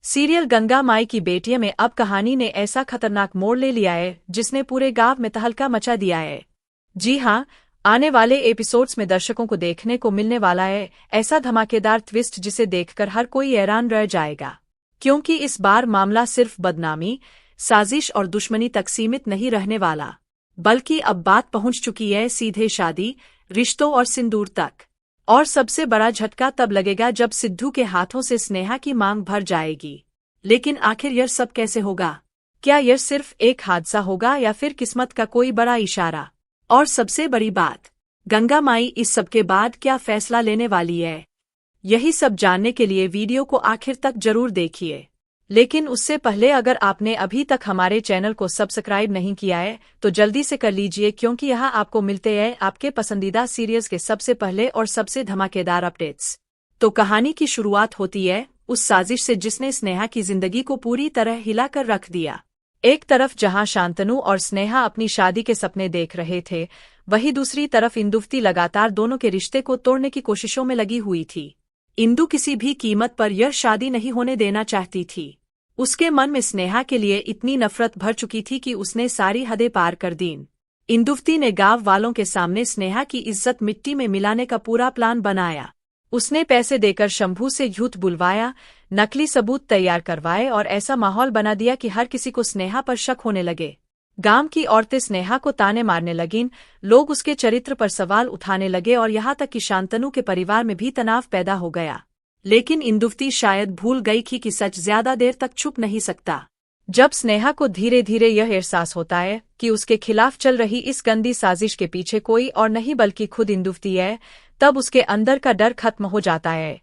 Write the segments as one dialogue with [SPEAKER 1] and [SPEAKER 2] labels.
[SPEAKER 1] Serial Ganga माई की बेटियां में अब कहानी ने ऐसा खतरनाक मोड़ ले लिया है जिसने पूरे गांव में तहलका मचा दिया है। जी हां, आने वाले एपिसोड्स में दर्शकों को देखने को मिलने वाला है ऐसा धमाकेदार ट्विस्ट जिसे देखकर हर कोई हैरान रह जाएगा। क्योंकि इस बार मामला सिर्फ बदनामी, साजिश और दुश्मनी तक सीमित नहीं रहने वाला, बल्कि अब बात पहुंच चुकी है सीधे शादी, रिश्तों और सिंदूर तक। और सबसे बड़ा झटका तब लगेगा जब सिद्धू के हाथों से स्नेहा की मांग भर जाएगी। लेकिन आखिर यह सब कैसे होगा? क्या यह सिर्फ एक हादसा होगा या फिर किस्मत का कोई बड़ा इशारा? और सबसे बड़ी बात, गंगा माई इस सब के बाद क्या फैसला लेने वाली है? यही सब जानने के लिए वीडियो को आखिर तक जरूर देखिए। लेकिन उससे पहले अगर आपने अभी तक हमारे चैनल को सब्सक्राइब नहीं किया है तो जल्दी से कर लीजिए, क्योंकि यहाँ आपको मिलते हैं आपके पसंदीदा सीरियल्स के सबसे पहले और सबसे धमाकेदार अपडेट्स। तो कहानी की शुरुआत होती है उस साजिश से जिसने स्नेहा की जिंदगी को पूरी तरह हिलाकर रख दिया। एक तरफ जहां शांतनु और स्नेहा अपनी शादी के सपने देख रहे थे, वहीं दूसरी तरफ इंदुफ्ती लगातार दोनों के रिश्ते को तोड़ने की कोशिशों में लगी हुई थी। इंदु किसी भी कीमत पर यह शादी नहीं होने देना चाहती थी। उसके मन में स्नेहा के लिए इतनी नफरत भर चुकी थी कि उसने सारी हदें पार कर दीं। इंदुफ्ती ने गांव वालों के सामने स्नेहा की इज्जत मिट्टी में मिलाने का पूरा प्लान बनाया। उसने पैसे देकर शंभू से झूठ बुलवाया, नकली सबूत तैयार करवाए और ऐसा माहौल बना दिया कि हर किसी को स्नेहा पर शक होने लगे। गांव की औरतें स्नेहा को ताने मारने लगीं, लोग उसके चरित्र पर सवाल उठाने लगे और यहाँ तक कि शांतनु के परिवार में भी तनाव पैदा हो गया। लेकिन इंदुफ्ती शायद भूल गई थी कि सच ज्यादा देर तक छुप नहीं सकता। जब स्नेहा को धीरे धीरे यह एहसास होता है कि उसके खिलाफ चल रही इस गंदी साजिश के पीछे कोई और नहीं बल्कि खुद इंदुफ्ती है, तब उसके अंदर का डर खत्म हो जाता है।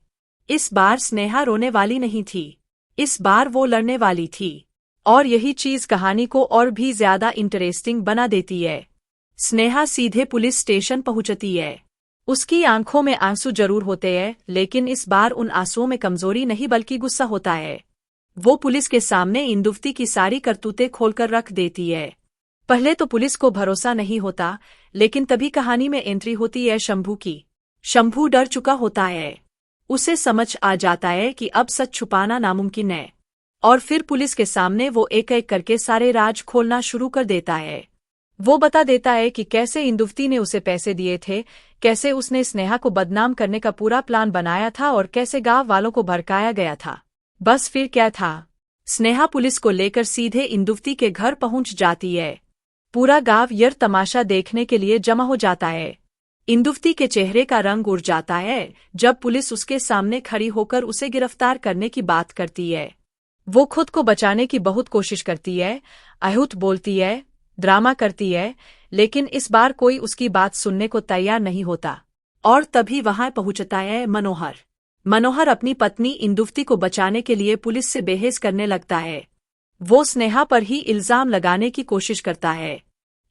[SPEAKER 1] इस बार स्नेहा रोने वाली नहीं थी, इस बार वो लड़ने वाली थी। और यही चीज कहानी को और भी ज्यादा इंटरेस्टिंग बना देती है। स्नेहा सीधे पुलिस स्टेशन पहुंचती है। उसकी आंखों में आंसू जरूर होते हैं, लेकिन इस बार उन आंसुओं में कमजोरी नहीं बल्कि गुस्सा होता है। वो पुलिस के सामने इंदुफ्ती की सारी करतूतें खोलकर रख देती है। पहले तो पुलिस को भरोसा नहीं होता, लेकिन तभी कहानी में एंट्री होती है शंभू की। शंभू डर चुका होता है। उसे समझ आ जाता है कि अब सच छुपाना नामुमकिन है। और फिर पुलिस के सामने वो एक एक करके सारे राज खोलना शुरू कर देता है। वो बता देता है कि कैसे इंदुफ्ती ने उसे पैसे दिए थे, कैसे उसने स्नेहा को बदनाम करने का पूरा प्लान बनाया था और कैसे गांव वालों को भड़काया गया था। बस फिर क्या था? स्नेहा पुलिस को लेकर सीधे इंदुफ्ती के घर पहुंच जाती है। पूरा गांव यह तमाशा देखने के लिए जमा हो जाता है। इंदुफ्ती के चेहरे का रंग उड़ जाता है जब पुलिस उसके सामने खड़ी होकर उसे गिरफ्तार करने की बात करती है। वो खुद को बचाने की बहुत कोशिश करती है, अहूत बोलती है, ड्रामा करती है, लेकिन इस बार कोई उसकी बात सुनने को तैयार नहीं होता। और तभी वहां पहुंचता है मनोहर। मनोहर अपनी पत्नी इंदुफ्ती को बचाने के लिए पुलिस से बहस करने लगता है। वो स्नेहा पर ही इल्जाम लगाने की कोशिश करता है,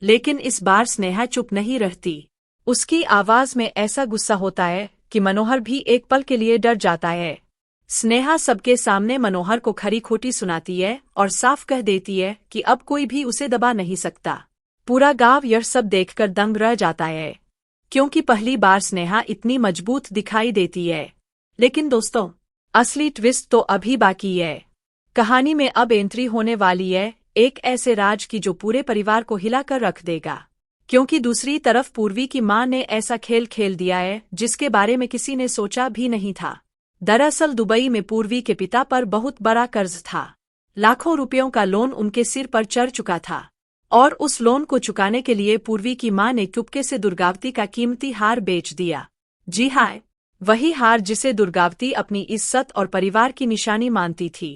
[SPEAKER 1] लेकिन इस बार स्नेहा चुप नहीं रहती। उसकी आवाज में ऐसा गुस्सा होता है कि मनोहर भी एक पल के लिए डर जाता है। स्नेहा सबके सामने मनोहर को खरी खोटी सुनाती है और साफ कह देती है कि अब कोई भी उसे दबा नहीं सकता। पूरा गांव यह सब देखकर दंग रह जाता है, क्योंकि पहली बार स्नेहा इतनी मजबूत दिखाई देती है। लेकिन दोस्तों, असली ट्विस्ट तो अभी बाकी है। कहानी में अब एंट्री होने वाली है एक ऐसे राज की जो पूरे परिवार को हिलाकर रख देगा। क्योंकि दूसरी तरफ पूर्वी की मां ने ऐसा खेल खेल दिया है जिसके बारे में किसी ने सोचा भी नहीं था। दरअसल दुबई में पूर्वी के पिता पर बहुत बड़ा कर्ज था। लाखों रुपयों का लोन उनके सिर पर चढ़ चुका था और उस लोन को चुकाने के लिए पूर्वी की मां ने चुपके से दुर्गावती का कीमती हार बेच दिया। जी हाँ, वही हार जिसे दुर्गावती अपनी इज्जत और परिवार की निशानी मानती थी।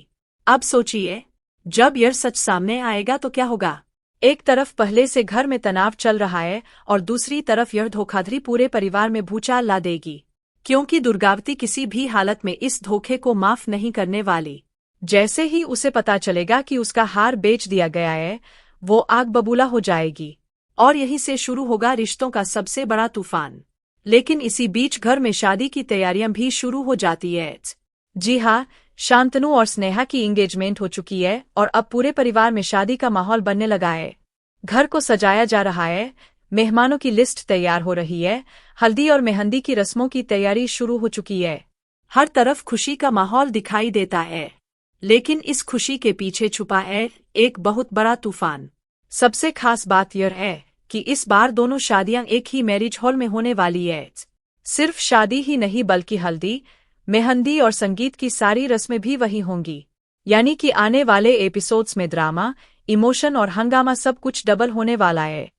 [SPEAKER 1] अब सोचिए, जब यह सच सामने आएगा तो क्या होगा? एक तरफ पहले से घर में तनाव चल रहा है और दूसरी तरफ यह धोखाधड़ी पूरे परिवार में भूचाल ला देगी, क्योंकि दुर्गावती किसी भी हालत में इस धोखे को माफ नहीं करने वाली। जैसे ही उसे पता चलेगा कि उसका हार बेच दिया गया है, वो आग बबूला हो जाएगी और यहीं से शुरू होगा रिश्तों का सबसे बड़ा तूफान। लेकिन इसी बीच घर में शादी की तैयारियां भी शुरू हो जाती है। जी हाँ, शांतनु और स्नेहा की एंगेजमेंट हो चुकी है और अब पूरे परिवार में शादी का माहौल बनने लगा है। घर को सजाया जा रहा है, मेहमानों की लिस्ट तैयार हो रही है, हल्दी और मेहंदी की रस्मों की तैयारी शुरू हो चुकी है। हर तरफ खुशी का माहौल दिखाई देता है। लेकिन इस खुशी के पीछे छुपा है एक बहुत बड़ा तूफान। सबसे खास बात यह है कि इस बार दोनों शादियां एक ही मैरिज हॉल में होने वाली है। सिर्फ शादी ही नहीं बल्कि हल्दी, मेहंदी और संगीत की सारी रस्में भी वही होंगी। यानी कि आने वाले एपिसोड्स में ड्रामा, इमोशन और हंगामा सब कुछ डबल होने वाला है।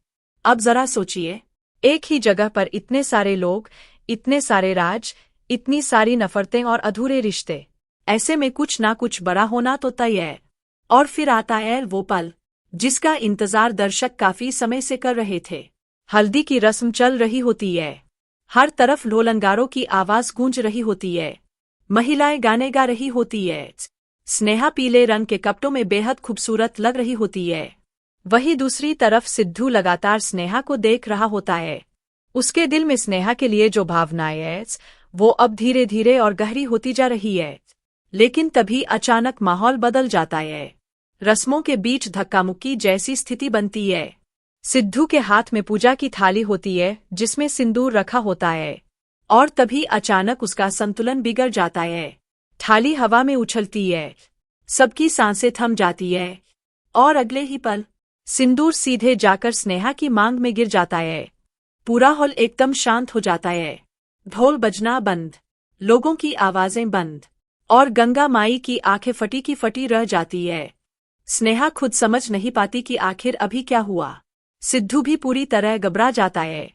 [SPEAKER 1] अब जरा सोचिए, एक ही जगह पर इतने सारे लोग, इतने सारे राज, इतनी सारी नफरतें और अधूरे रिश्ते। ऐसे में कुछ ना कुछ बड़ा होना तो तय है। और फिर आता है वो पल जिसका इंतजार दर्शक काफी समय से कर रहे थे। हल्दी की रस्म चल रही होती है, हर तरफ ढोलनगारों की आवाज गूंज रही होती है, महिलाएं गाने गा रही होती है, स्नेहा पीले रंग के कपड़ों में बेहद खूबसूरत लग रही होती है। वहीं दूसरी तरफ सिद्धू लगातार स्नेहा को देख रहा होता है। उसके दिल में स्नेहा के लिए जो भावनाएं है वो अब धीरे धीरे और गहरी होती जा रही है। लेकिन तभी अचानक माहौल बदल जाता है। रस्मों के बीच धक्का-मुक्की जैसी स्थिति बनती है। सिद्धू के हाथ में पूजा की थाली होती है जिसमें सिंदूर रखा होता है, और तभी अचानक उसका संतुलन बिगड़ जाता है। थाली हवा में उछलती है, सबकी सांसें थम जाती है, और अगले ही पल सिंदूर सीधे जाकर स्नेहा की मांग में गिर जाता है। पूरा हॉल एकदम शांत हो जाता है। ढोल बजना बंद, लोगों की आवाजें बंद, और गंगा माई की आंखें फटी की फटी रह जाती है। स्नेहा खुद समझ नहीं पाती कि आखिर अभी क्या हुआ। सिद्धू भी पूरी तरह घबरा जाता है।